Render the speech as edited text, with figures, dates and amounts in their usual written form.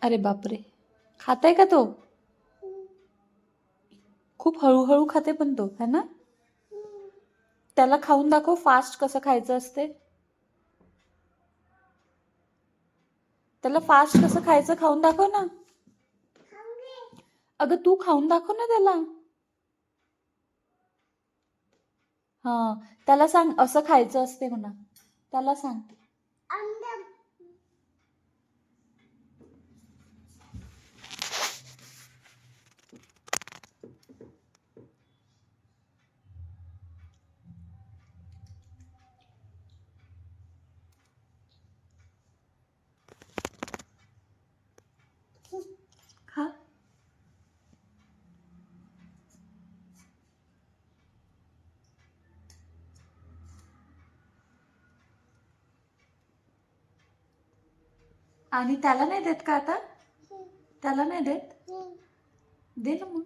अरे बापरे, खाताय का तो? खूप हळूहळू खाते पण तो, है ना? त्याला खाऊन दाखव फास्ट कसं खायचं असते. त्याला फास्ट कसं खायचं खाऊन दाखव ना. अगं तू खाऊन दाखव ना त्याला. हा, त्याला सांग असं खायचं असते म्हणा. त्याला सांग. खा. आणि त्याला नाही देत का आता? त्याला नाही देत? दे ना मग.